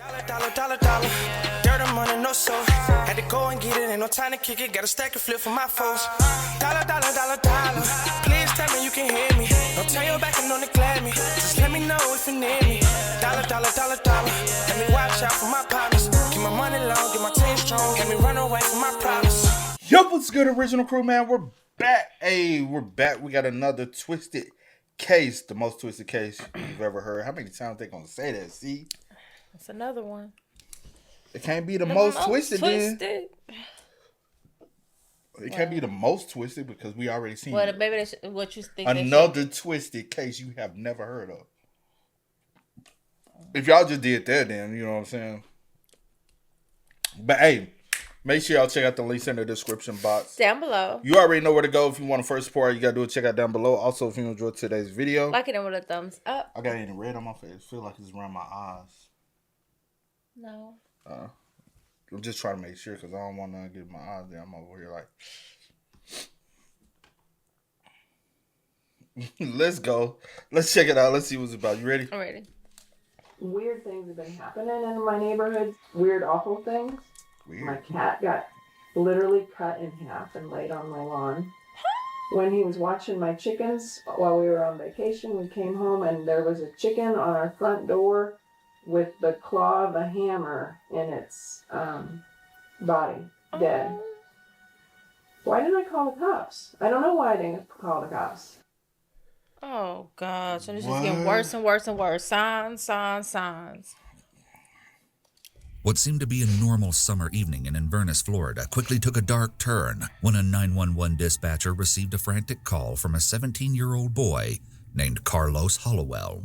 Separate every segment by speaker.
Speaker 1: Dollar. Dirt and money, no soul. Had to go and get it, ain't no time to kick it. Got a stack and flip for my foes. Dollar. Please tell me you can hear me. Don't turn your back and don't neglect me. Just let me know if you need me. Dollar. Let me watch out for my partners. Keep my money long, get my team strong. Let me run away from my problems.
Speaker 2: Yup, what's good, original crew, man? We're back. We're back. We got another twisted case, the most twisted case you've ever heard. How many times they gonna say that? See,
Speaker 3: that's another one.
Speaker 2: It can't be the most twisted. Then. It can't be the most twisted because we already seen.
Speaker 3: Well, maybe that's what you think.
Speaker 2: Another twisted case you have never heard of. If y'all just did that, then you know what I'm saying. But hey, make sure y'all check out the links in the description box
Speaker 3: down below.
Speaker 2: You already know where to go if you want to first support. You gotta do it. Check out down below. Also, if you enjoyed today's video,
Speaker 3: like it with a thumbs up.
Speaker 2: I got any red on my face. I feel like it's around my eyes.
Speaker 3: No.
Speaker 2: I'm just trying to make sure because I don't want to get my eyes there. I'm over here like, let's go. Let's check it out. Let's see what's about. You ready?
Speaker 3: I'm ready.
Speaker 4: Weird things have been happening in my neighborhood. Weird, awful things. Weird. My cat got literally cut in half and laid on my lawn. When he was watching my chickens while we were on vacation, we came home and there was a chicken on our front door with the claw of a hammer in its body, dead. Why didn't I call the cops? I don't know why I didn't call the cops.
Speaker 3: Oh, gosh. And it's just getting worse and worse and worse. Signs.
Speaker 5: What seemed to be a normal summer evening in Inverness, Florida, quickly took a dark turn when a 911 dispatcher received a frantic call from a 17-year-old boy named Carlos Hallowell.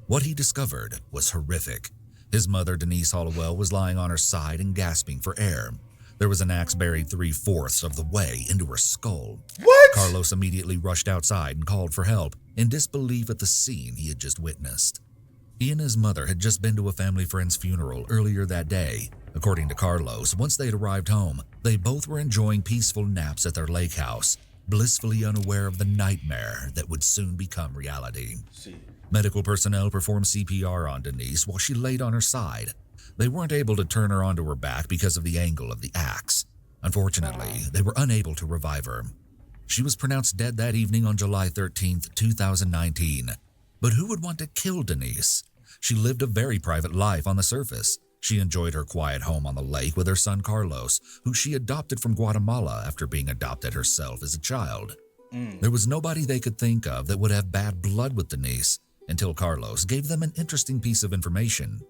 Speaker 5: What he discovered was horrific. His mother, Denise Hallowell, was lying on her side and gasping for air. There was an axe buried 3/4 of the way into her skull.
Speaker 2: What?
Speaker 5: Carlos immediately rushed outside and called for help, in disbelief at the scene he had just witnessed. He and his mother had just been to a family friend's funeral earlier that day. According to Carlos, once they'd arrived home, they both were enjoying peaceful naps at their lake house, blissfully unaware of the nightmare that would soon become reality. Medical personnel performed CPR on Denise while she laid on her side. They weren't able to turn her onto her back because of the angle of the axe. Unfortunately, they were unable to revive her. She was pronounced dead that evening on July 13th, 2019. But who would want to kill Denise? She lived a very private life on the surface. She enjoyed her quiet home on the lake with her son Carlos, who she adopted from Guatemala after being adopted herself as a child. There was nobody they could think of that would have bad blood with Denise until Carlos gave them an interesting piece of information.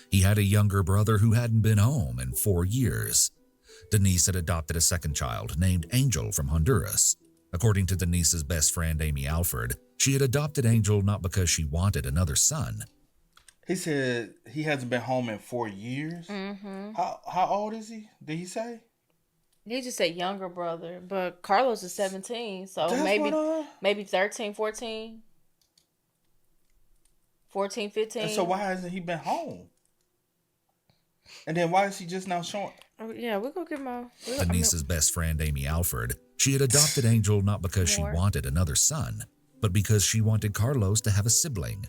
Speaker 5: He had a younger brother who hadn't been home in 4 years. Denise had adopted a second child named Angel from Honduras. According to Denise's best friend, Amy Alford, she had adopted Angel not because she wanted another son.
Speaker 2: He said he hasn't been home in 4 years.
Speaker 3: Mm-hmm.
Speaker 2: How old is he? Did he say?
Speaker 3: He just said younger brother, but Carlos is 17, so maybe 13, 14. 14, 15.
Speaker 2: And so why hasn't he been home? And then why is he just now showing?
Speaker 3: Yeah, we're going to give him a...
Speaker 5: Denise's best friend, Amy Alford, she had adopted Angel not because she wanted another son, but because she wanted Carlos to have a sibling.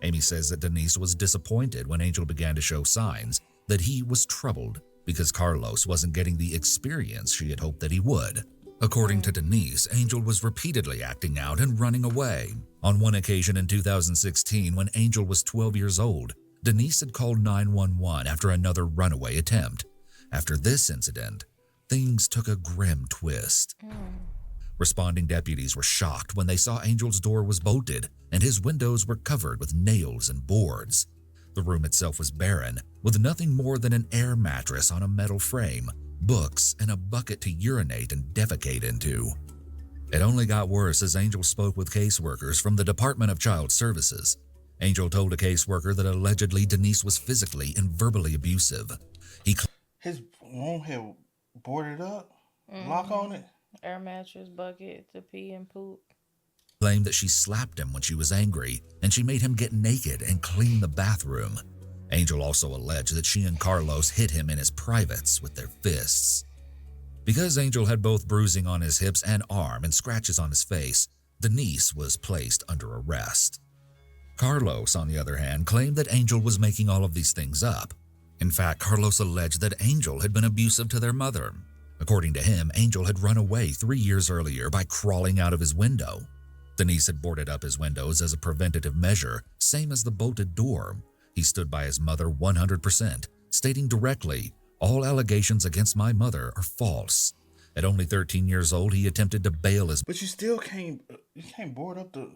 Speaker 5: Amy says that Denise was disappointed when Angel began to show signs that he was troubled because Carlos wasn't getting the experience she had hoped that he would. According to Denise, Angel was repeatedly acting out and running away. On one occasion in 2016, when Angel was 12 years old, Denise had called 911 after another runaway attempt. After this incident, things took a grim twist. Responding deputies were shocked when they saw Angel's door was bolted and his windows were covered with nails and boards. The room itself was barren, with nothing more than an air mattress on a metal frame, books, and a bucket to urinate and defecate into. It only got worse as Angel spoke with caseworkers from the Department of Child Services. Angel told a caseworker that allegedly Denise was physically and verbally abusive.
Speaker 2: His room had boarded up, lock on it.
Speaker 3: Air mattress, bucket to pee and poop.
Speaker 5: Claimed that she slapped him when she was angry, and she made him get naked and clean the bathroom. Angel also alleged that she and Carlos hit him in his privates with their fists. Because Angel had both bruising on his hips and arm and scratches on his face, Denise was placed under arrest. Carlos, on the other hand, claimed that Angel was making all of these things up. In fact, Carlos alleged that Angel had been abusive to their mother. According to him, Angel had run away 3 years earlier by crawling out of his window. Denise had boarded up his windows as a preventative measure, same as the bolted door. He stood by his mother 100%, stating directly, "All allegations against my mother are false." At only 13 years old, he attempted to bail his
Speaker 2: But you still can't board up the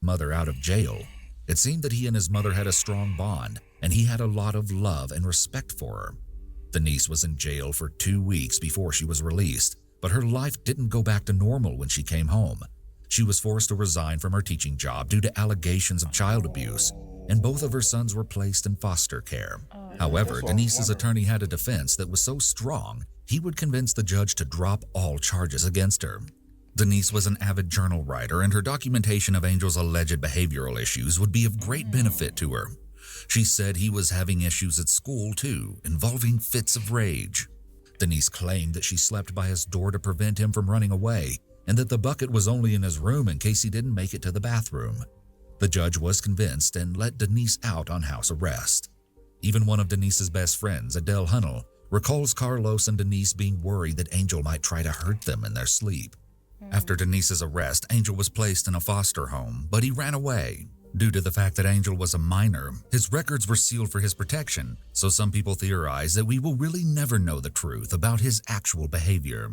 Speaker 5: mother out of jail. It seemed that he and his mother had a strong bond, and he had a lot of love and respect for her. Denise was in jail for 2 weeks before she was released, but her life didn't go back to normal when she came home. She was forced to resign from her teaching job due to allegations of child abuse, and both of her sons were placed in foster care. However, Denise's attorney had a defense that was so strong, he would convince the judge to drop all charges against her. Denise was an avid journal writer, and her documentation of Angel's alleged behavioral issues would be of great benefit to her. She said he was having issues at school too, involving fits of rage. Denise claimed that she slept by his door to prevent him from running away, and that the bucket was only in his room in case he didn't make it to the bathroom. The judge was convinced and let Denise out on house arrest. Even one of Denise's best friends, Adele Hunnell, recalls Carlos and Denise being worried that Angel might try to hurt them in their sleep. After Denise's arrest, Angel was placed in a foster home, but he ran away. Due to the fact that Angel was a minor, his records were sealed for his protection, so some people theorize that we will really never know the truth about his actual behavior.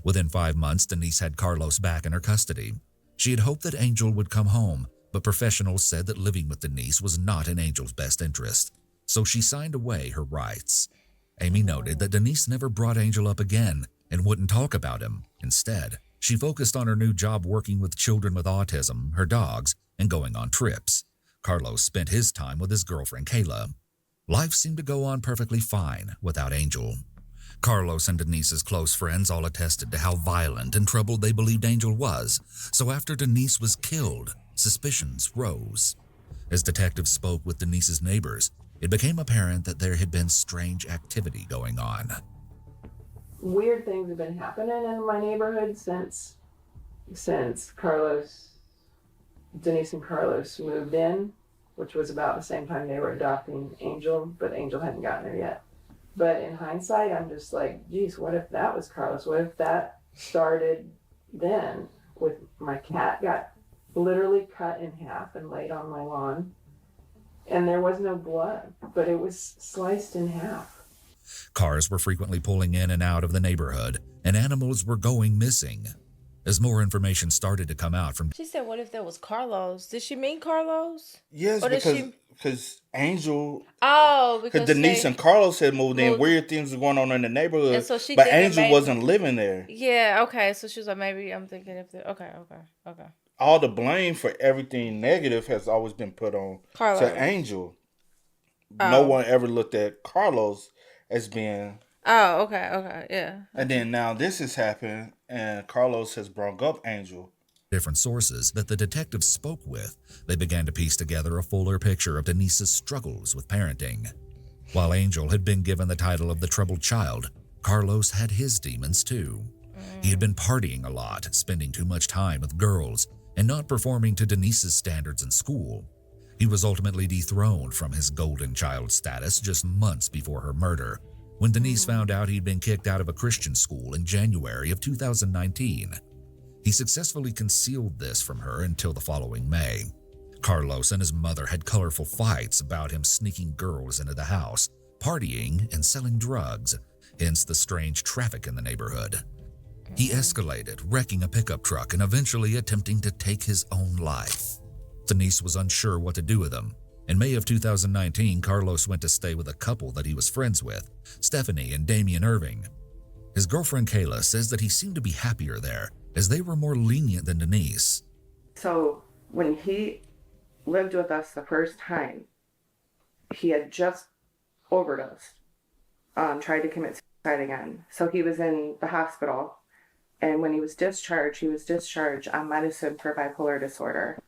Speaker 5: Within 5 months, Denise had Carlos back in her custody. She had hoped that Angel would come home, but professionals said that living with Denise was not in Angel's best interest, so she signed away her rights. Amy noted that Denise never brought Angel up again and wouldn't talk about him. Instead, she focused on her new job working with children with autism, her dogs, and going on trips. Carlos spent his time with his girlfriend Kayla. Life seemed to go on perfectly fine without Angel. Carlos and Denise's close friends all attested to how violent and troubled they believed Angel was, so after Denise was killed, suspicions rose. As detectives spoke with Denise's neighbors, it became apparent that there had been strange activity going on.
Speaker 4: Weird things have been happening in my neighborhood since Denise and Carlos moved in, which was about the same time they were adopting Angel, but Angel hadn't gotten her yet. But in hindsight, I'm just like, geez, what if that was Carlos? What if that started then with my cat got literally cut in half and laid on my lawn, and there was no blood, but it was sliced in half.
Speaker 5: Cars were frequently pulling in and out of the neighborhood, and animals were going missing. As more information started to come out from...
Speaker 3: She said, what if that was Carlos? Did she mean Carlos?
Speaker 2: Yes,
Speaker 3: or
Speaker 2: because Angel...
Speaker 3: because
Speaker 2: Denise and Carlos had moved in. Weird things were going on in the neighborhood,
Speaker 3: and so
Speaker 2: but Angel wasn't living there.
Speaker 3: Yeah, okay. So she was like, maybe I'm thinking if the... Okay.
Speaker 2: All the blame for everything negative has always been put on
Speaker 3: Carlos.
Speaker 2: to Angel. No one ever looked at Carlos as being...
Speaker 3: Oh, okay, yeah.
Speaker 2: And then now this has happened, and Carlos has brought up Angel.
Speaker 5: Different sources that the detectives spoke with, they began to piece together a fuller picture of Denise's struggles with parenting. While Angel had been given the title of the troubled child, Carlos had his demons too. He had been partying a lot, spending too much time with girls, and not performing to Denise's standards in school. He was ultimately dethroned from his golden child status just months before her murder, when Denise found out he'd been kicked out of a Christian school in January of 2019. He successfully concealed this from her until the following May. Carlos and his mother had colorful fights about him sneaking girls into the house, partying, and selling drugs, hence the strange traffic in the neighborhood. He escalated, wrecking a pickup truck and eventually attempting to take his own life. Denise was unsure what to do with him. In May of 2019, Carlos went to stay with a couple that he was friends with, Stephanie and Damian Irving. His girlfriend Kayla says that he seemed to be happier there, as they were more lenient than Denise.
Speaker 6: So when he lived with us the first time, he had just overdosed, tried to commit suicide again. So he was in the hospital, and when he was discharged on medicine for bipolar disorder.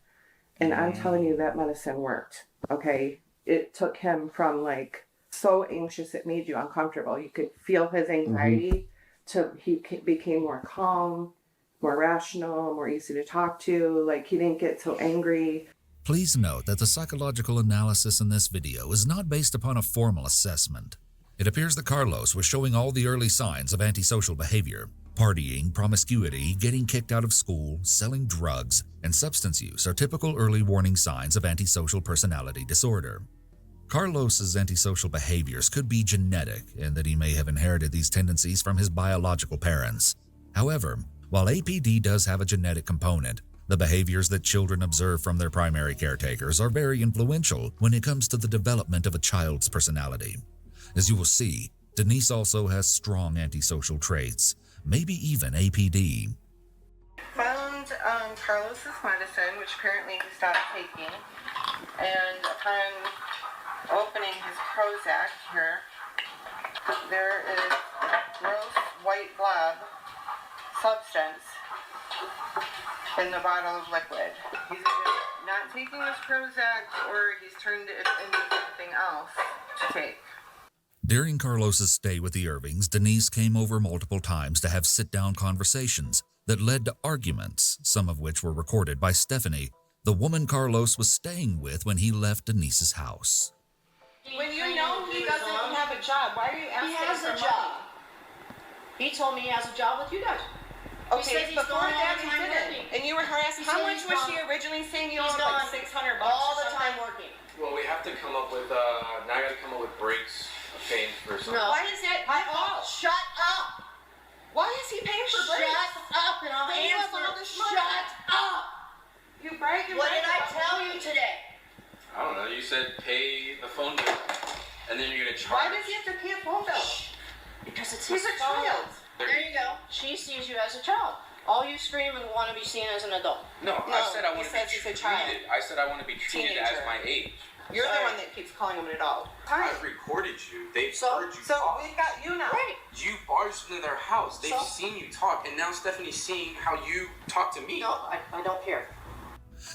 Speaker 6: And I'm telling you, that medicine worked, okay? It took him from, like, so anxious it made you uncomfortable. You could feel his anxiety to he became more calm, more rational, more easy to talk to. Like, he didn't get so angry.
Speaker 5: Please note that the psychological analysis in this video is not based upon a formal assessment. It appears that Carlos was showing all the early signs of antisocial behavior. Partying, promiscuity, getting kicked out of school, selling drugs, and substance use are typical early warning signs of antisocial personality disorder. Carlos's antisocial behaviors could be genetic in that he may have inherited these tendencies from his biological parents. However, while APD does have a genetic component, the behaviors that children observe from their primary caretakers are very influential when it comes to the development of a child's personality. As you will see, Denise also has strong antisocial traits, maybe even APD.
Speaker 6: Found Carlos's medicine, which apparently he stopped taking, and upon opening his Prozac here, there is gross white blob substance in the bottle of liquid. He's either not taking his Prozac or he's turned it into something else to take.
Speaker 5: During Carlos's stay with the Irvings, Denise came over multiple times to have sit-down conversations that led to arguments, some of which were recorded by Stephanie, the woman Carlos was staying with when he left Denise's house.
Speaker 6: When you know he doesn't have a job, why are you asking
Speaker 7: He has
Speaker 6: for
Speaker 7: a
Speaker 6: money?
Speaker 7: job. He told me he has a job with you guys.
Speaker 6: Okay,
Speaker 7: says he's
Speaker 6: before
Speaker 7: gone all
Speaker 6: that
Speaker 7: the
Speaker 6: he
Speaker 7: time
Speaker 6: didn't.
Speaker 7: working.
Speaker 6: And you were harassed.
Speaker 7: He
Speaker 6: How
Speaker 7: said
Speaker 6: much
Speaker 7: he's
Speaker 6: was
Speaker 7: gone-
Speaker 6: she originally saying you
Speaker 7: He's
Speaker 6: owed?
Speaker 7: gone
Speaker 6: Like $600
Speaker 7: all
Speaker 6: or
Speaker 7: the time
Speaker 6: something?
Speaker 7: working.
Speaker 8: Well, we have to come up with, now I gotta come up with breaks of paying for something.
Speaker 7: No.
Speaker 6: Why is that my fault?
Speaker 7: Shut up!
Speaker 6: Why is he paying for breaks?
Speaker 7: Shut up and I'll
Speaker 6: Then you have
Speaker 7: answer.
Speaker 6: all this money.
Speaker 7: Shut up!
Speaker 6: You brag and
Speaker 7: What
Speaker 6: brag
Speaker 7: did I
Speaker 6: about
Speaker 7: tell
Speaker 6: money.
Speaker 7: you today?
Speaker 8: I don't know, you said pay the phone bill, and then you're gonna charge.
Speaker 6: Why does he have to pay a phone bill?
Speaker 7: Because it's
Speaker 6: He's
Speaker 7: his
Speaker 6: a
Speaker 7: phone.
Speaker 6: child.
Speaker 7: There you go. She sees you as a child. All you scream and want to be seen as an adult.
Speaker 8: No, I said I
Speaker 6: he
Speaker 8: want to be
Speaker 6: says he's a
Speaker 8: treated.
Speaker 6: child.
Speaker 8: I said I want to be treated as
Speaker 6: Teenager.
Speaker 8: my age.
Speaker 6: You're
Speaker 7: Sorry.
Speaker 6: the one that keeps calling him an adult.
Speaker 8: I recorded you. They've
Speaker 7: So-
Speaker 8: heard you
Speaker 6: So
Speaker 8: talk.
Speaker 6: we've got you now.
Speaker 7: Right.
Speaker 8: You barged into their house. They've
Speaker 7: So?
Speaker 8: seen you talk, and now Stephanie's seeing how you talk to me.
Speaker 7: No, I don't care.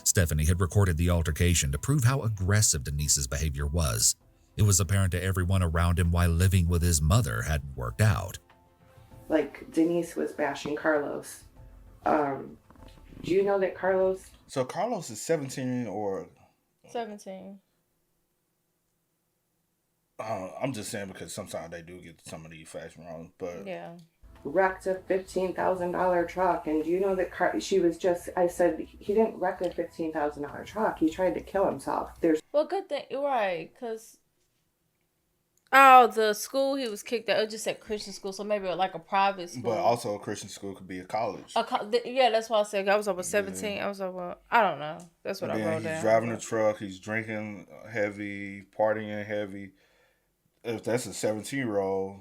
Speaker 5: Stephanie had recorded the altercation to prove how aggressive Denise's behavior was. It was apparent to everyone around him why living with his mother hadn't worked out.
Speaker 6: Like Denise was bashing Carlos. Do you know that Carlos?
Speaker 2: So Carlos is 17 or
Speaker 3: 17.
Speaker 2: I'm just saying because sometimes they do get some of these facts wrong. But
Speaker 3: Yeah.
Speaker 6: Wrecked a $15,000 truck, and do you know that she was just? I said he didn't wreck a $15,000 truck. He tried to kill himself. There's
Speaker 3: Well, good thing. Right. Because. Oh, the school he was kicked out. It just said Christian school. So maybe like a private school.
Speaker 2: but also a Christian school could be a college.
Speaker 3: Yeah, that's why I said I was over 17. I was over. I don't know. That's what
Speaker 2: And
Speaker 3: I
Speaker 2: then
Speaker 3: wrote
Speaker 2: he's
Speaker 3: down.
Speaker 2: driving a truck. He's drinking heavy, partying heavy. If that's a 17-year-old,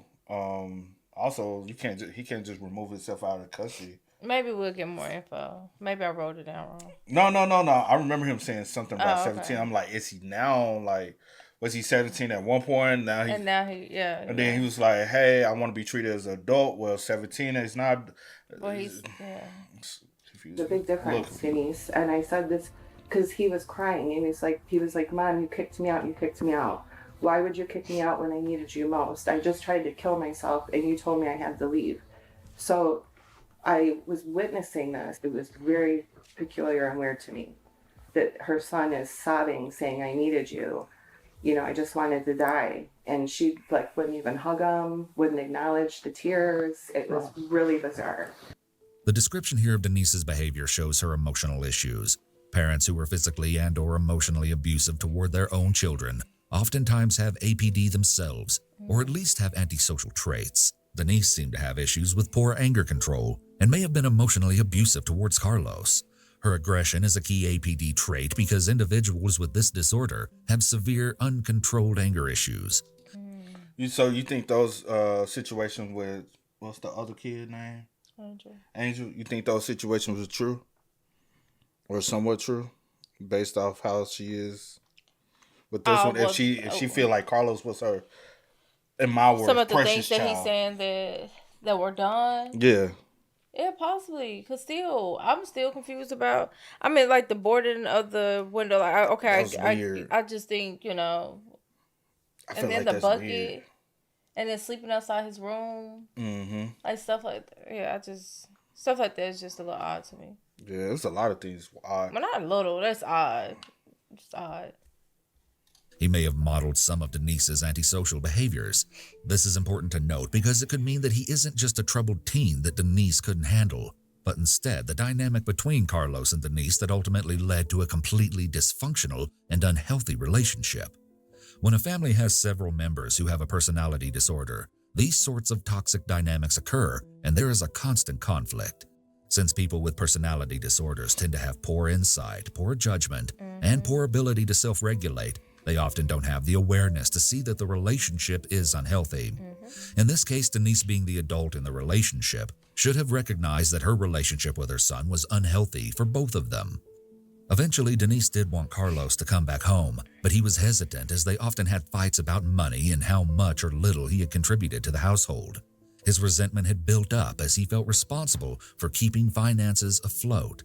Speaker 2: also he can't just remove himself out of custody.
Speaker 3: Maybe we'll get more info. Maybe I wrote it down wrong.
Speaker 2: No. I remember him saying something about
Speaker 3: Oh,
Speaker 2: 17.
Speaker 3: okay.
Speaker 2: I'm like, is he now like? Was he 17 at one point? Now
Speaker 3: And now he, yeah.
Speaker 2: And then he was like, "Hey, I want to be treated as an adult." Well, 17 is not.
Speaker 3: Well, he's, yeah.
Speaker 6: a big difference, Denise. And I said this because he was crying, and he was like, "Mom, you kicked me out. You kicked me out. Why would you kick me out when I needed you most? I just tried to kill myself, and you told me I had to leave." So I was witnessing this. It was very peculiar and weird to me that her son is sobbing, saying, "I needed you. You know, I just wanted to die." And she wouldn't even hug him, wouldn't acknowledge the tears. It was really bizarre.
Speaker 5: The description here of Denise's behavior shows her emotional issues. Parents who are physically and or emotionally abusive toward their own children oftentimes have APD themselves, or at least have antisocial traits. Denise seemed to have issues with poor anger control and may have been emotionally abusive towards Carlos. Her aggression is a key APD trait because individuals with this disorder have severe uncontrolled anger issues.
Speaker 2: So you think those situations with what's the other kid name? Angel. You think those situations were true, or somewhat true, based off how she is with this one? If she feel like Carlos was her, in my words,
Speaker 3: some of the
Speaker 2: precious
Speaker 3: things that
Speaker 2: child.
Speaker 3: he's saying that were done.
Speaker 2: Yeah.
Speaker 3: Yeah, possibly. Because still, I'm still confused about. I mean, like the boarding of the window. Like,
Speaker 2: That was weird.
Speaker 3: I just think, you know.
Speaker 2: I feel
Speaker 3: And then
Speaker 2: like
Speaker 3: the
Speaker 2: that's
Speaker 3: bucket.
Speaker 2: weird.
Speaker 3: And then sleeping outside his room.
Speaker 2: Mm-hmm.
Speaker 3: Like stuff like that. Yeah, stuff like that is just a little odd to me.
Speaker 2: Yeah, there's a lot of things odd.
Speaker 3: Well, not a little. That's odd. It's odd.
Speaker 5: He may have modeled some of Denise's antisocial behaviors. This is important to note because it could mean that he isn't just a troubled teen that Denise couldn't handle, but instead the dynamic between Carlos and Denise that ultimately led to a completely dysfunctional and unhealthy relationship. When a family has several members who have a personality disorder, these sorts of toxic dynamics occur, and there is a constant conflict. Since people with personality disorders tend to have poor insight, poor judgment, and poor ability to self-regulate, they often don't have the awareness to see that the relationship is unhealthy. In this case, Denise, being the adult in the relationship, should have recognized that her relationship with her son was unhealthy for both of them. Eventually, Denise did want Carlos to come back home, but he was hesitant as they often had fights about money and how much or little he had contributed to the household. His resentment had built up as he felt responsible for keeping finances afloat.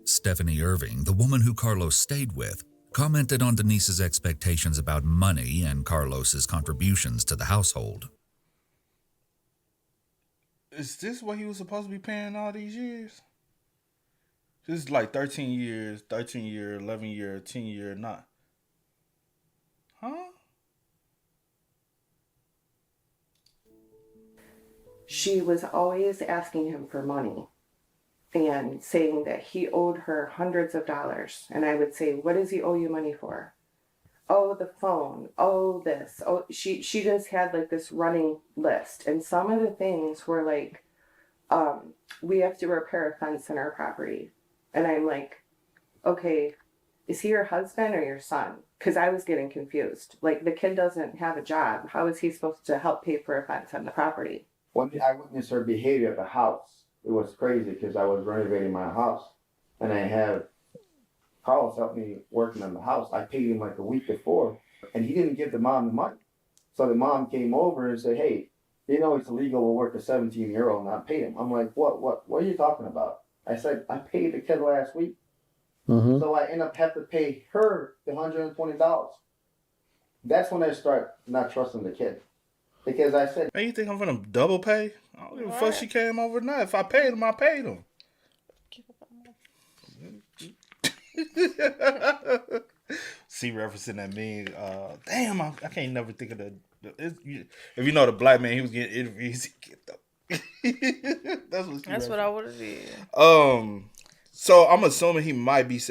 Speaker 5: Stephanie Irving, the woman who Carlos stayed with, commented on Denise's expectations about money and Carlos's contributions to the household.
Speaker 2: Is this what he was supposed to be paying all these years? This is like 13 year, 11 year, 10 year, not. Huh?
Speaker 6: She was always asking him for money and saying that he owed her hundreds of dollars. And I would say, what does he owe you money for? Oh, the phone. Oh, this. Oh, she just had like this running list. And some of the things were like, we have to repair a fence in our property. And I'm like, okay, is he your husband or your son? Because I was getting confused. Like, the kid doesn't have a job. How is he supposed to help pay for a fence on the property?
Speaker 9: One day I witnessed her behavior at the house. It was crazy because I was renovating my house. And I have Carlos help me working on the house. I paid him like a week before. And he didn't give the mom the money. So the mom came over and said, hey, you know it's illegal to work a 17-year-old and not pay him. I'm like, what are you talking about? I said, I paid the kid last week. So I end up having to pay her the $120. That's when I start not trusting the kid. Because I said,
Speaker 2: Man, you think I'm gonna double pay? I don't give a fuck. She came overnight. If I paid him, I paid him. See, referencing that meme. Damn, I can't never think of the. If you know the black man, he was getting interviews. That's
Speaker 3: what I would have did.
Speaker 2: So I'm assuming he might be.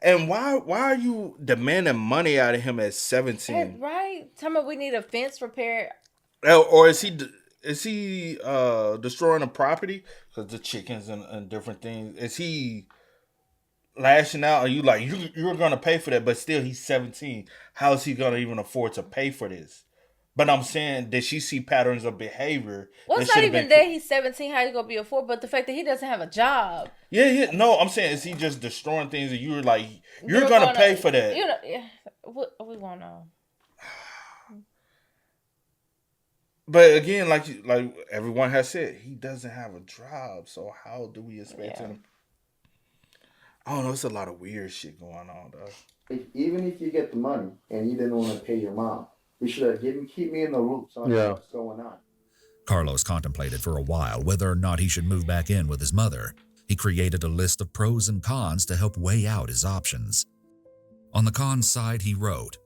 Speaker 2: And why are you demanding money out of him at 17?
Speaker 3: Right? Tell me, we need a fence repaired.
Speaker 2: Or is he destroying a property because the chickens and different things? Is he lashing out? Are you like you're gonna pay for that? But still, he's 17. How is he gonna even afford to pay for this? But I'm saying, did she see patterns of behavior?
Speaker 3: Well, it's not even that he's 17. How he's gonna be a 4? But the fact that he doesn't have a job.
Speaker 2: Yeah. No, I'm saying, is he just destroying things and you're like you're gonna pay for that?
Speaker 3: You know, we won't know.
Speaker 2: But again, like everyone has said, he doesn't have a job. So how do we expect him? I don't know. It's a lot of weird shit going on, though.
Speaker 9: Even if you get the money and you didn't want to pay your mom, you should have keep me in the loop so I know what's going on.
Speaker 5: Carlos contemplated for a while whether or not he should move back in with his mother. He created a list of pros and cons to help weigh out his options. On the cons side, he wrote,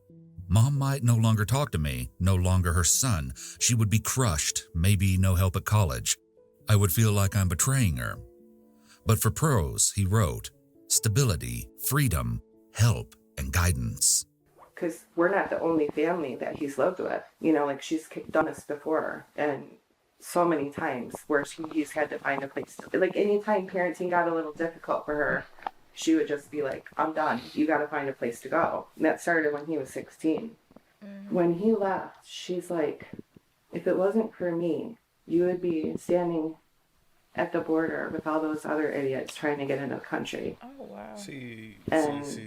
Speaker 5: Mom might no longer talk to me, no longer her son. She would be crushed, maybe no help at college. I would feel like I'm betraying her. But for pros, he wrote, stability, freedom, help, and guidance.
Speaker 6: Because we're not the only family that he's lived with. You know, like, she's done this before. And so many times where he's had to find a place to, like, anytime parenting got a little difficult for her, she would just be like, I'm done. You got to find a place to go. And that started when he was 16. When he left, she's like, if it wasn't for me, you would be standing at the border with all those other idiots trying to get into the country.
Speaker 3: Oh, wow.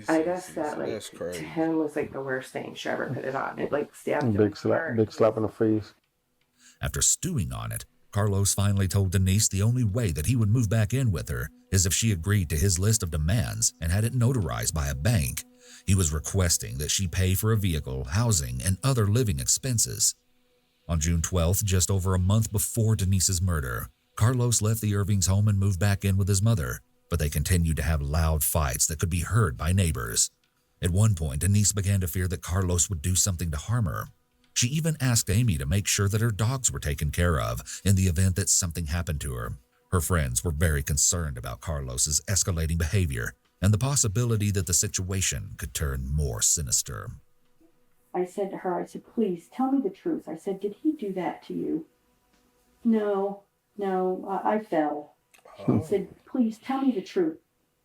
Speaker 6: I guess that, like, to him was like the worst thing she ever put it on. It, like, stabbed him.
Speaker 10: Big slap in the face.
Speaker 5: After stewing on it, Carlos finally told Denise the only way that he would move back in with her is if she agreed to his list of demands and had it notarized by a bank. He was requesting that she pay for a vehicle, housing, and other living expenses. On June 12th, just over a month before Denise's murder, Carlos left the Irvings' home and moved back in with his mother, but they continued to have loud fights that could be heard by neighbors. At one point, Denise began to fear that Carlos would do something to harm her. She even asked Amy to make sure that her dogs were taken care of in the event that something happened to her. Her friends were very concerned about Carlos's escalating behavior and the possibility that the situation could turn more sinister.
Speaker 11: I said to her, I said, please tell me the truth. I said, did he do that to you? No, I fell. I said, please tell me the truth.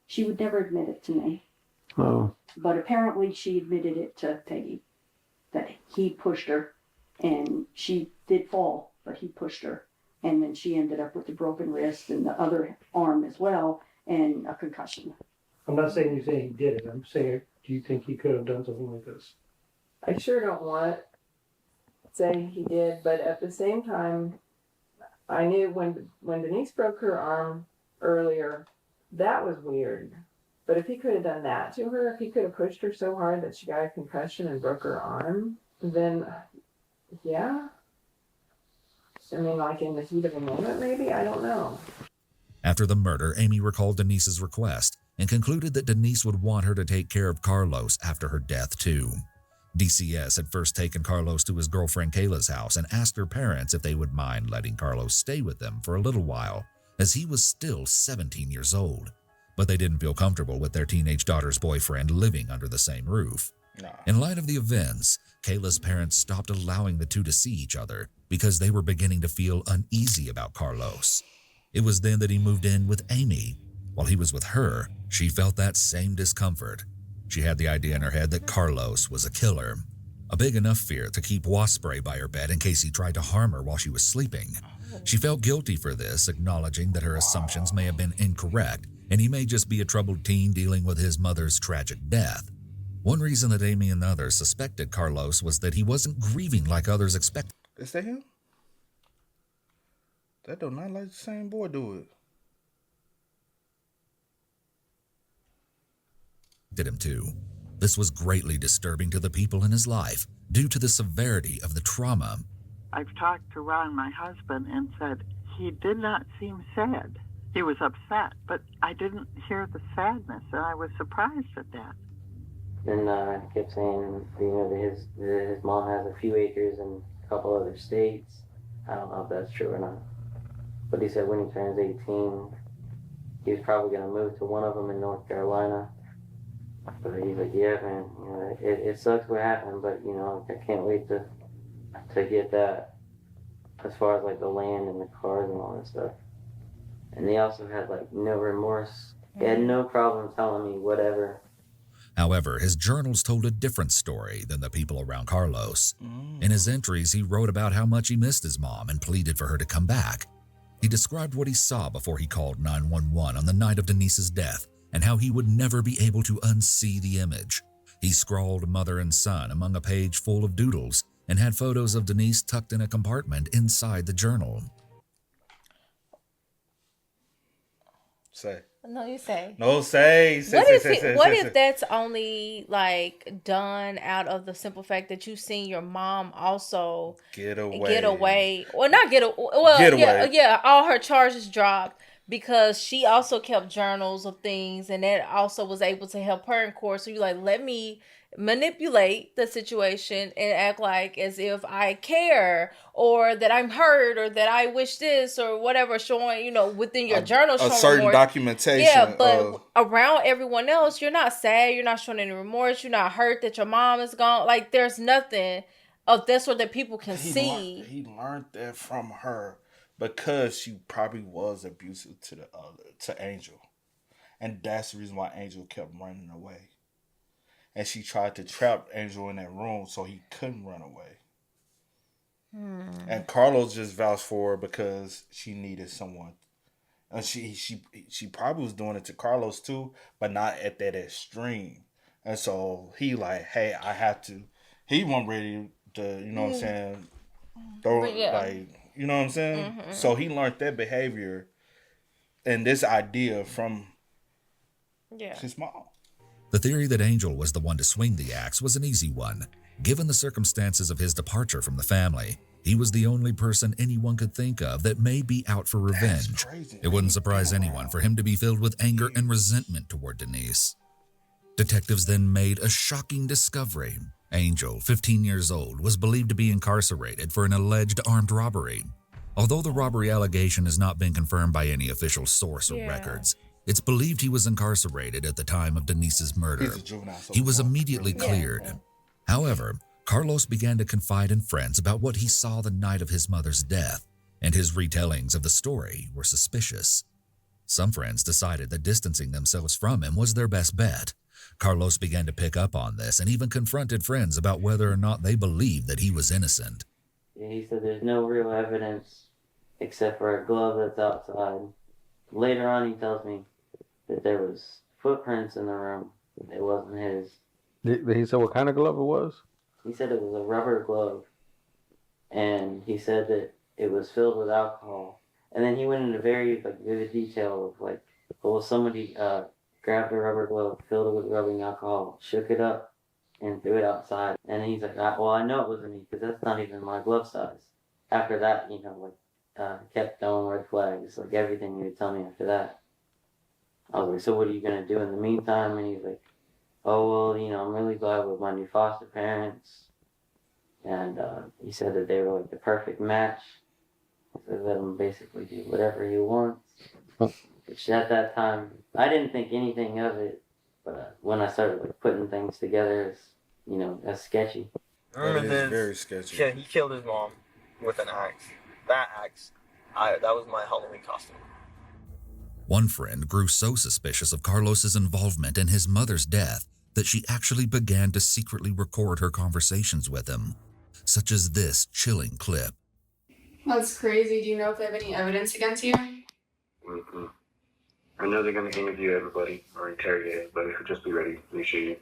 Speaker 11: She would never admit it to me.
Speaker 10: Oh.
Speaker 11: But apparently she admitted it to Peggy, that he pushed her, and she did fall, but he pushed her. And then she ended up with a broken wrist and the other arm as well, and a concussion.
Speaker 12: I'm not saying you say he did it. I'm saying, do you think he could have done something like this?
Speaker 4: I sure don't want to say he did, but at the same time, I knew when Denise broke her arm earlier, that was weird. But if he could have done that to her, if he could have pushed her so hard that she got a concussion and broke her arm, then yeah. I mean, like in the heat of a moment, maybe? I don't know.
Speaker 5: After the murder, Amy recalled Denise's request and concluded that Denise would want her to take care of Carlos after her death, too. DCS had first taken Carlos to his girlfriend Kayla's house and asked her parents if they would mind letting Carlos stay with them for a little while, as he was still 17 years old. But they didn't feel comfortable with their teenage daughter's boyfriend living under the same roof.
Speaker 2: Nah.
Speaker 5: In light of the events, Kayla's parents stopped allowing the two to see each other because they were beginning to feel uneasy about Carlos. It was then that he moved in with Amy. While he was with her, she felt that same discomfort. She had the idea in her head that Carlos was a killer, a big enough fear to keep wasp spray by her bed in case he tried to harm her while she was sleeping. She felt guilty for this, acknowledging that her assumptions may have been incorrect and he may just be a troubled teen dealing with his mother's tragic death. One reason that Amy and others suspected Carlos was that he wasn't grieving like others expected.
Speaker 2: Is that him? That do not like the same boy do it.
Speaker 5: Him too. This was greatly disturbing to the people in his life due to the severity of the trauma.
Speaker 13: I've talked to Ron, my husband, and said he did not seem sad. He was upset, but I didn't hear the sadness, and I was surprised at that.
Speaker 14: Then he kept saying, that his mom has a few acres in a couple other states. I don't know if that's true or not. But he said when he turns 18, he was probably going to move to one of them in North Carolina. But he's like, yeah, man, it sucks what happened, but, I can't wait to get that as far as, the land and the cars and all that stuff. And they also had, no remorse. He had no problem telling me whatever.
Speaker 5: However, his journals told a different story than the people around Carlos. In his entries, he wrote about how much he missed his mom and pleaded for her to come back. He described what he saw before he called 911 on the night of Denise's death and how he would never be able to unsee the image. He scrawled mother and son among a page full of doodles and had photos of Denise tucked in a compartment inside the journal.
Speaker 2: Say.
Speaker 3: No, you say.
Speaker 2: No, say.
Speaker 3: What if that's only done out of the simple fact that you've seen your mom also
Speaker 2: get away?
Speaker 3: Well, not get away. Well,
Speaker 2: get away.
Speaker 3: Yeah. All her charges dropped because she also kept journals of things, and that also was able to help her in court. So you let me manipulate the situation and act like as if I care or that I'm hurt or that I wish this or whatever, showing, within your journal, showing
Speaker 2: a certain
Speaker 3: remorse.
Speaker 2: Documentation.
Speaker 3: Yeah, but around everyone else, you're not sad, you're not showing any remorse, you're not hurt that your mom is gone. There's nothing of that sort that people can see.
Speaker 2: He learned that from her because she probably was abusive to Angel. And that's the reason why Angel kept running away. And she tried to trap Angel in that room so he couldn't run away. And Carlos just vouched for her because she needed someone. And she probably was doing it to Carlos too, but not at that extreme. And so he hey, I have to. He wasn't ready to, you know what I'm saying? You know what I'm saying? Mm-hmm. So he learned that behavior and this idea from his mom.
Speaker 5: The theory that Angel was the one to swing the axe was an easy one. Given the circumstances of his departure from the family, he was the only person anyone could think of that may be out for revenge. It wouldn't surprise anyone for him to be filled with anger and resentment toward Denise. Detectives then made a shocking discovery. Angel, 15 years old, was believed to be incarcerated for an alleged armed robbery. Although the robbery allegation has not been confirmed by any official source or records, it's believed he was incarcerated at the time of Denise's murder. He was immediately cleared. However, Carlos began to confide in friends about what he saw the night of his mother's death, and his retellings of the story were suspicious. Some friends decided that distancing themselves from him was their best bet. Carlos began to pick up on this and even confronted friends about whether or not they believed that he was innocent.
Speaker 14: He said there's no real evidence except for a glove that's outside. Later on, he tells me that there was footprints in the room. It wasn't his.
Speaker 10: Did he say what kind of glove it was?
Speaker 14: He said it was a rubber glove, and he said that it was filled with alcohol. And then he went into very vivid detail of somebody grabbed a rubber glove, filled it with rubbing alcohol, shook it up, and threw it outside. And he's like, I know it wasn't me because that's not even my glove size. After that, kept throwing red flags, everything he would tell me after that. I was like, so what are you going to do in the meantime? And he's like, oh, well, I'm really glad with my new foster parents. And he said that they were the perfect match. So let him basically do whatever he wants. Which at that time, I didn't think anything of it. But when I started putting things together, that's sketchy.
Speaker 2: That is very sketchy.
Speaker 15: Yeah, he killed his mom with an axe. That axe, that was my Halloween costume.
Speaker 5: One friend grew so suspicious of Carlos's involvement in his mother's death that she actually began to secretly record her conversations with him, such as this chilling clip.
Speaker 16: That's crazy. Do you know if they have any evidence against you?
Speaker 17: Mm-hmm. I know they're going to interview everybody or interrogate everybody, so just be ready. Make sure you're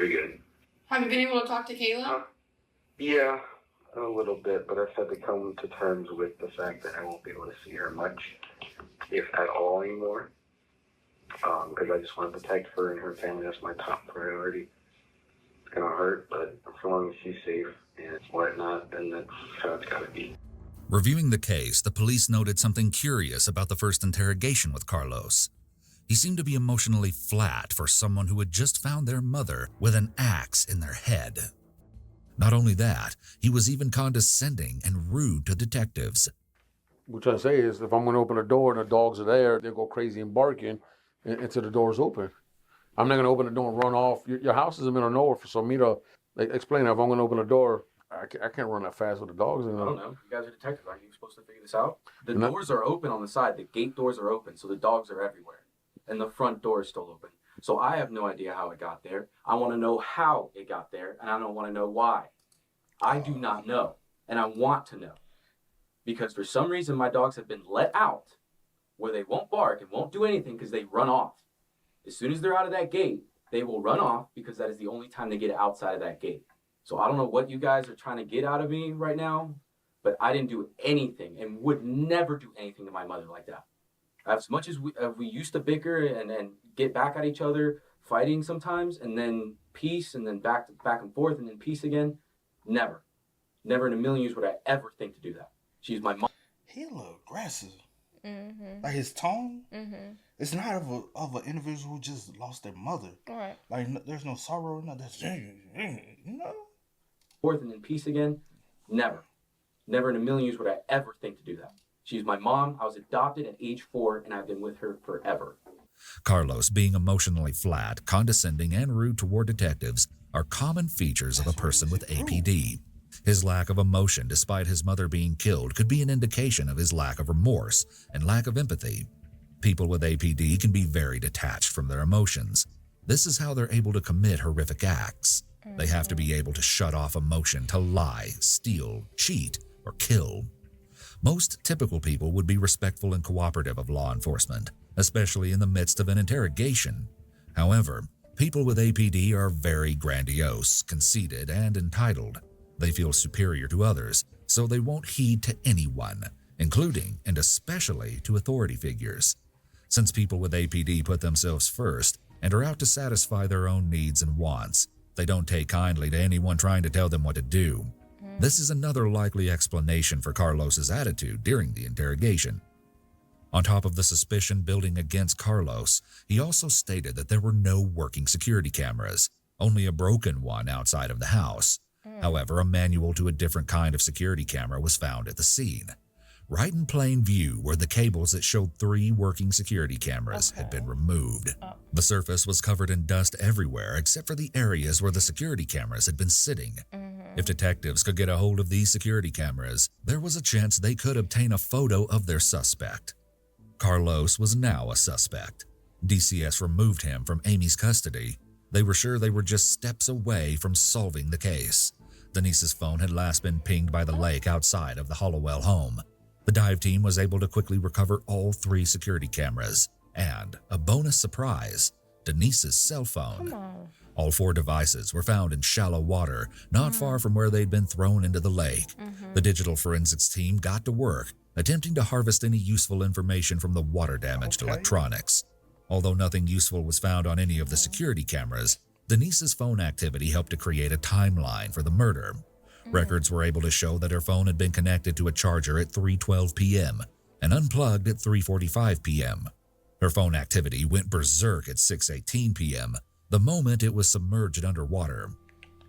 Speaker 17: good.
Speaker 16: Have you been able to talk to Kayla?
Speaker 17: Yeah, a little bit, but I've had to come to terms with the fact that I won't be able to see her much, if at all, anymore. Because I just want to protect her and her family. That's my top priority. It's going to hurt, but as long as she's safe and whatnot, then that's how it's got to be.
Speaker 5: Reviewing the case, the police noted something curious about the first interrogation with Carlos. He seemed to be emotionally flat for someone who had just found their mother with an axe in their head. Not only that, he was even condescending and rude to detectives.
Speaker 10: What I'm trying to say is, if I'm going to open a door and the dogs are there, they'll go crazy and barking until the door's open. I'm not going to open the door and run off. Your house is in the middle of nowhere, so me to explain if I'm going to open a door, I can't run that fast with the dogs.
Speaker 8: I don't know. You guys are detectives. Aren't you supposed to figure this out? The doors are open on the side. The gate doors are open, so the dogs are everywhere. And the front door is still open. So I have no idea how it got there. I want to know how it got there, and I don't want to know why. I do not know, and I want to know. Because for some reason, my dogs have been let out where they won't bark and won't do anything because they run off. As soon as they're out of that gate, they will run off because that is the only time they get outside of that gate. So I don't know what you guys are trying to get out of me right now, but I didn't do anything and would never do anything to my mother like that. As much as we used to bicker and get back at each other, fighting sometimes, and then peace, and then back and forth, and then peace again, never in a million years would I ever think to do that. She's my mom.
Speaker 2: He a little aggressive.
Speaker 3: Mm-hmm.
Speaker 2: Like his tone,
Speaker 3: Mm-hmm.
Speaker 2: it's not of an individual who just lost their mother.
Speaker 3: Right.
Speaker 2: Like there's no sorrow,
Speaker 8: Forth and then peace again, never in a million years would I ever think to do that. She's my mom. I was adopted at age 4, and I've been with her forever.
Speaker 5: Carlos being emotionally flat, condescending, and rude toward detectives are common features of a person with APD. His lack of emotion despite his mother being killed could be an indication of his lack of remorse and lack of empathy. People with APD can be very detached from their emotions. This is how they're able to commit horrific acts. They have to be able to shut off emotion to lie, steal, cheat, or kill. Most typical people would be respectful and cooperative of law enforcement, especially in the midst of an interrogation. However, people with APD are very grandiose, conceited, and entitled. They feel superior to others, so they won't heed to anyone, including and especially to authority figures. Since people with APD put themselves first and are out to satisfy their own needs and wants, they don't take kindly to anyone trying to tell them what to do. This is another likely explanation for Carlos's attitude during the interrogation. On top of the suspicion building against Carlos, he also stated that there were no working security cameras, only a broken one outside of the house. However, a manual to a different kind of security camera was found at the scene. Right in plain view were the cables that showed 3 working security cameras had been removed. The surface was covered in dust everywhere except for the areas where the security cameras had been sitting. If detectives could get a hold of these security cameras, there was a chance they could obtain a photo of their suspect. Carlos was now a suspect. DCS removed him from Amy's custody. They were sure they were just steps away from solving the case. Denise's phone had last been pinged by the lake outside of the Hallowell home. The dive team was able to quickly recover all 3 security cameras and, a bonus surprise, Denise's cell phone. All 4 devices were found in shallow water, not far from where they'd been thrown into the lake. The digital forensics team got to work, attempting to harvest any useful information from the water-damaged electronics. Although nothing useful was found on any of the security cameras, Denise's phone activity helped to create a timeline for the murder. Records were able to show that her phone had been connected to a charger at 3:12 p.m. and unplugged at 3:45 p.m. Her phone activity went berserk at 6:18 p.m., the moment it was submerged underwater.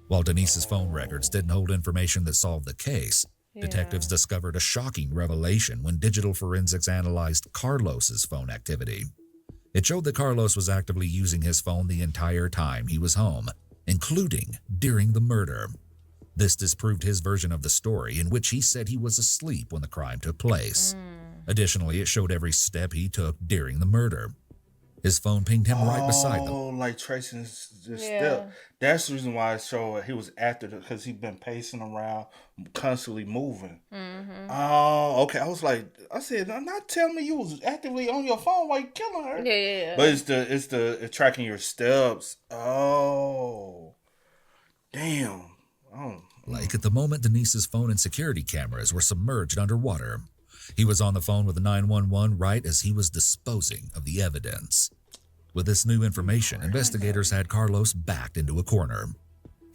Speaker 5: While Denise's phone records didn't hold information that solved the case, detectives discovered a shocking revelation when digital forensics analyzed Carlos's phone activity. It showed that Carlos was actively using his phone the entire time he was home, including during the murder. This disproved his version of the story, in which he said he was asleep when the crime took place. Additionally, it showed every step he took during the murder. His phone pinged him right beside them.
Speaker 2: Oh, like tracing his step. That's the reason why it showed he was after it, because he'd been pacing around, constantly moving. Oh, okay. I said, not telling me you was actively on your phone while you killing her.
Speaker 3: Yeah.
Speaker 2: But it's tracking your steps. Oh, damn.
Speaker 5: Like at the moment Denise's phone and security cameras were submerged underwater. He was on the phone with 911 right as he was disposing of the evidence. With this new information, investigators had Carlos backed into a corner.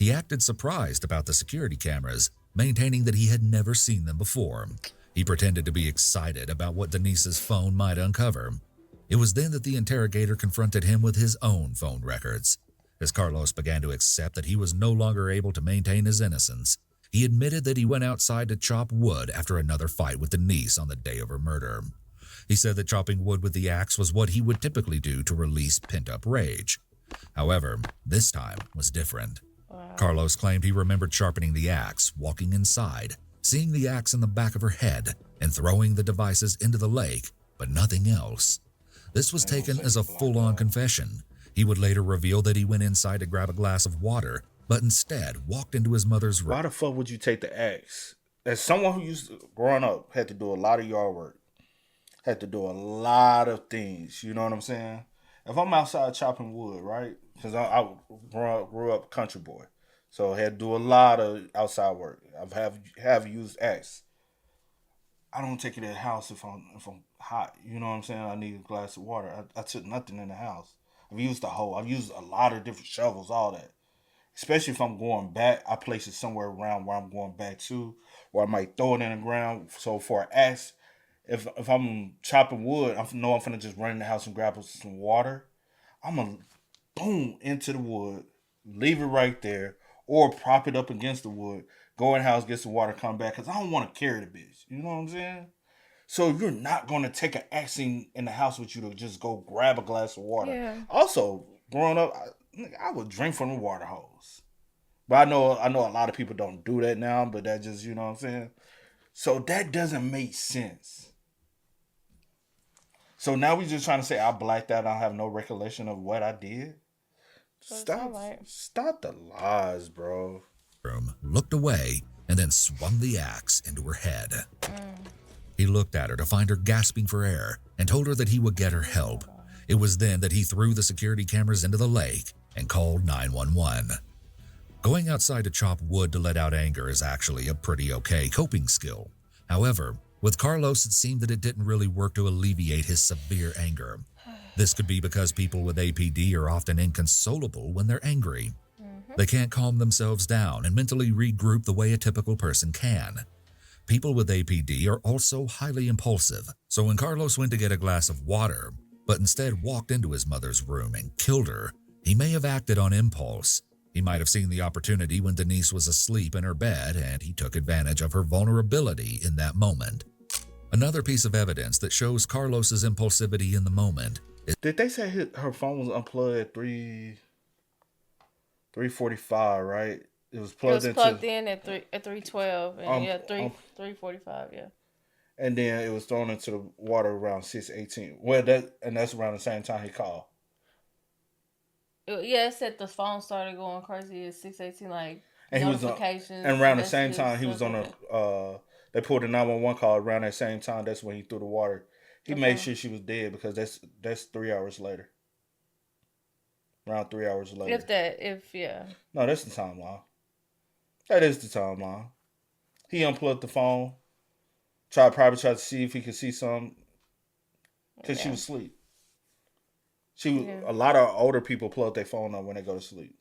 Speaker 5: He acted surprised about the security cameras, maintaining that he had never seen them before. He pretended to be excited about what Denise's phone might uncover. It was then that the interrogator confronted him with his own phone records. As Carlos began to accept that he was no longer able to maintain his innocence, he admitted that he went outside to chop wood after another fight with Denise on the day of her murder. He said that chopping wood with the axe was what he would typically do to release pent-up rage. However, this time was different. Carlos claimed he remembered sharpening the axe, walking inside, seeing the axe in the back of her head, and throwing the devices into the lake, but nothing else. This was taken as a full-on confession. He would later reveal that he went inside to grab a glass of water, but instead walked into his mother's room.
Speaker 2: Why the fuck would you take the axe? As someone who growing up, had to do a lot of yard work, had to do a lot of things, you know what I'm saying? If I'm outside chopping wood, right? Because I grew up country boy, so I had to do a lot of outside work. I have used axe. I don't take it in the house if I'm hot, you know what I'm saying? I need a glass of water. I took nothing in the house. I've used a hoe. I've used a lot of different shovels, all that. Especially if I'm going back, I place it somewhere around where I'm going back to, or I might throw it in the ground. So for an axe, if I'm chopping wood, I know I'm finna just run in the house and grab some water. I'm gonna boom into the wood, leave it right there, or prop it up against the wood, go in the house, get some water, come back, because I don't want to carry the bitch. You know what I'm saying? So you're not going to take an axe in the house with you to just go grab a glass of water.
Speaker 3: Yeah.
Speaker 2: Also, growing up, I would drink from the water hose. But I know a lot of people don't do that now, but that just, you know what I'm saying? So that doesn't make sense. So now we just trying to say I blacked out, I don't have no recollection of what I did. Stop the lies, bro.
Speaker 5: Looked away and then swung the axe into her head. He looked at her to find her gasping for air and told her that he would get her help. It was then that he threw the security cameras into the lake and called 911. Going outside to chop wood to let out anger is actually a pretty okay coping skill. However, with Carlos, it seemed that it didn't really work to alleviate his severe anger. This could be because people with APD are often inconsolable when they're angry. They can't calm themselves down and mentally regroup the way a typical person can. People with APD are also highly impulsive, so when Carlos went to get a glass of water, but instead walked into his mother's room and killed her, he may have acted on impulse. He might have seen the opportunity when Denise was asleep in her bed, and he took advantage of her vulnerability in that moment. Another piece of evidence that shows Carlos's impulsivity in the moment is...
Speaker 2: Did they say her phone was unplugged at 3:45, right? It was plugged
Speaker 3: in at 3:12 and 3:45, yeah.
Speaker 2: And then it was thrown into the water around 6:18. Well, that's around the same time he called.
Speaker 3: Yeah, it said the phone started going crazy at 6:18, like
Speaker 2: and
Speaker 3: notifications.
Speaker 2: And around the same time he was on a. They pulled a 911 call around that same time. That's when he threw the water. He made sure she was dead because that's 3 hours later. Around 3 hours later. No, that's the timeline. That is the timeline. He unplugged the phone. Probably tried to see if he could see something. Because she was asleep. A lot of older people plug their phone up when they go to sleep.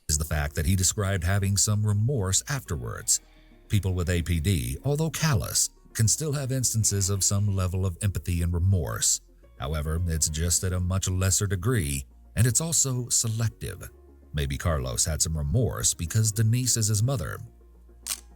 Speaker 5: Is the fact that he described having some remorse afterwards. People with APD, although callous, can still have instances of some level of empathy and remorse. However, it's just at a much lesser degree, and it's also selective. Maybe Carlos had some remorse because Denise is his mother.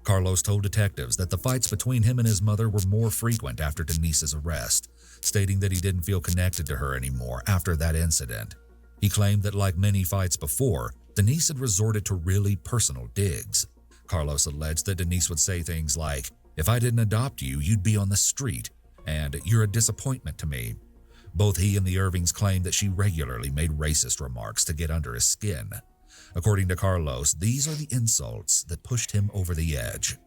Speaker 5: Carlos told detectives that the fights between him and his mother were more frequent after Denise's arrest, stating that he didn't feel connected to her anymore after that incident. He claimed that like many fights before, Denise had resorted to really personal digs. Carlos alleged that Denise would say things like, "If I didn't adopt you, you'd be on the street," and "You're a disappointment to me." Both he and the Irvings claimed that she regularly made racist remarks to get under his skin. According to Carlos, these are the insults that pushed him over the edge.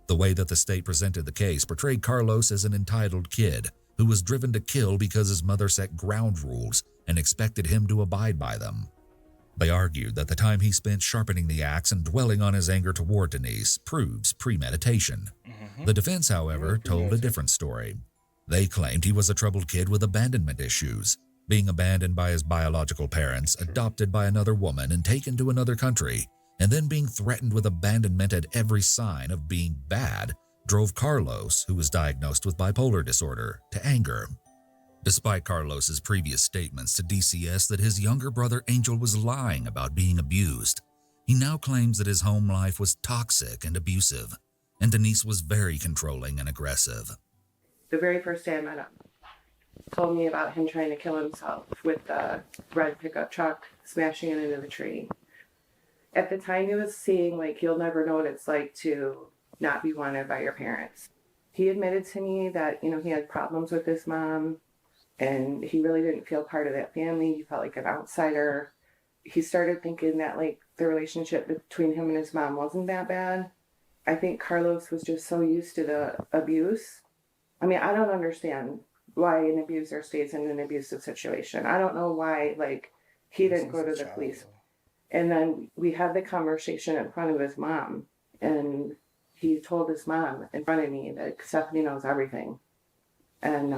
Speaker 5: The way that the state presented the case portrayed Carlos as an entitled kid who was driven to kill because his mother set ground rules and expected him to abide by them. They argued that the time he spent sharpening the axe and dwelling on his anger toward Denise proves premeditation. The defense, however, told a different story. They claimed he was a troubled kid with abandonment issues, being abandoned by his biological parents, adopted by another woman, and taken to another country, and then being threatened with abandonment at every sign of being bad, drove Carlos, who was diagnosed with bipolar disorder, to anger. Despite Carlos's previous statements to DCS that his younger brother Angel was lying about being abused, he now claims that his home life was toxic and abusive, and Denise was very controlling and aggressive.
Speaker 6: The very first day I met him, told me about him trying to kill himself with the red pickup truck, smashing it into the tree. At the time he was saying, like, you'll never know what it's like to not be wanted by your parents. He admitted to me that, he had problems with his mom, and he really didn't feel part of that family. He felt like an outsider. He started thinking that, like, the relationship between him and his mom wasn't that bad. I think Carlos was just so used to the abuse. I mean, I don't understand why an abuser stays in an abusive situation. I don't know why, like, he didn't go to the police. And then we had the conversation in front of his mom, and he told his mom in front of me that Stephanie knows everything. And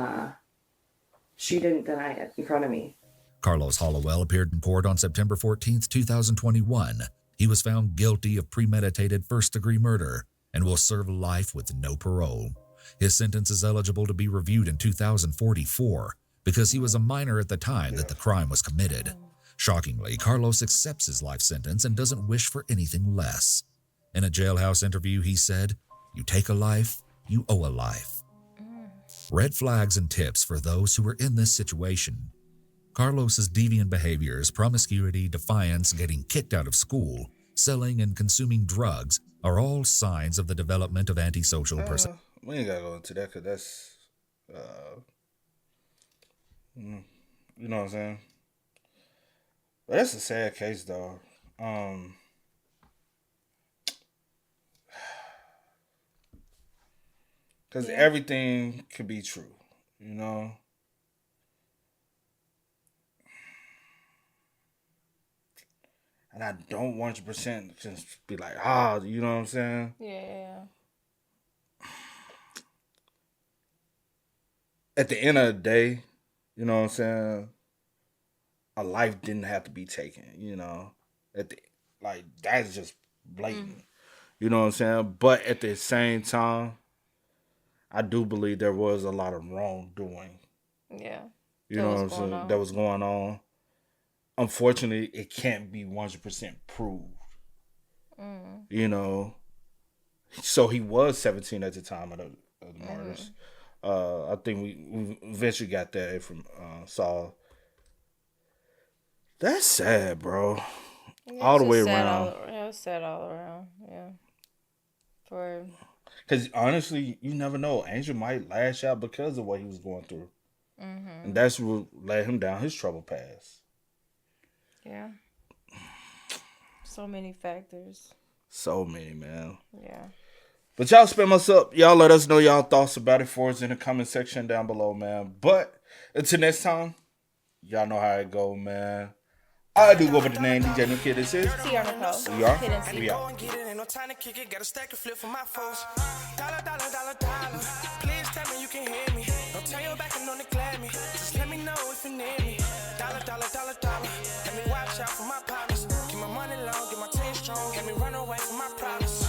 Speaker 6: she didn't deny it in front of me.
Speaker 5: Carlos Hallowell appeared in court on September 14, 2021. He was found guilty of premeditated first-degree murder and will serve life with no parole. His sentence is eligible to be reviewed in 2044 because he was a minor at the time that the crime was committed. Shockingly, Carlos accepts his life sentence and doesn't wish for anything less. In a jailhouse interview, he said, "You take a life, you owe a life." Red flags and tips for those who are in this situation. Carlos's deviant behaviors, promiscuity, defiance, getting kicked out of school, selling and consuming drugs are all signs of the development of antisocial personality.
Speaker 2: We ain't gotta go into that because that's, you know what I'm saying? But that's a sad case, though. Because everything could be true, And I don't 100% just be like, you know what I'm saying?
Speaker 3: Yeah.
Speaker 2: At the end of the day, you know what I'm saying? A life didn't have to be taken, That's just blatant. You know what I'm saying? But at the same time, I do believe there was a lot of wrongdoing.
Speaker 3: Yeah.
Speaker 2: You know what I'm saying? That was going on. Unfortunately, it can't be 100% proved. You know, so he was 17 at the time of the murders. I think we eventually got that from Saul. That's sad, bro.
Speaker 3: Yeah,
Speaker 2: all the way
Speaker 3: sad
Speaker 2: around.
Speaker 3: It was sad all around. Yeah. For
Speaker 2: Because honestly, you never know. Angel might lash out because of what he was going through. And that's what led him down his trouble path.
Speaker 3: Yeah. So many factors.
Speaker 2: So many, man.
Speaker 3: Yeah.
Speaker 2: But y'all spam us up. Y'all let us know y'all thoughts about it for us in the comment section down below, man. But until next time, y'all know how it go, man. I do go by the name DJ New Kid. This is
Speaker 3: We are.
Speaker 2: We are. We are.
Speaker 1: Ain't no time to kick it, got a stack and flip for my foes. Dollar, dollar, dollar, dollar. Please tell me you can hear me. Don't turn your back and don't neglect me. Just let me know if you need me. Dollar, dollar, dollar, dollar. Let me watch out for my partners. Keep my money low, get my team strong. Let me run away from my problems.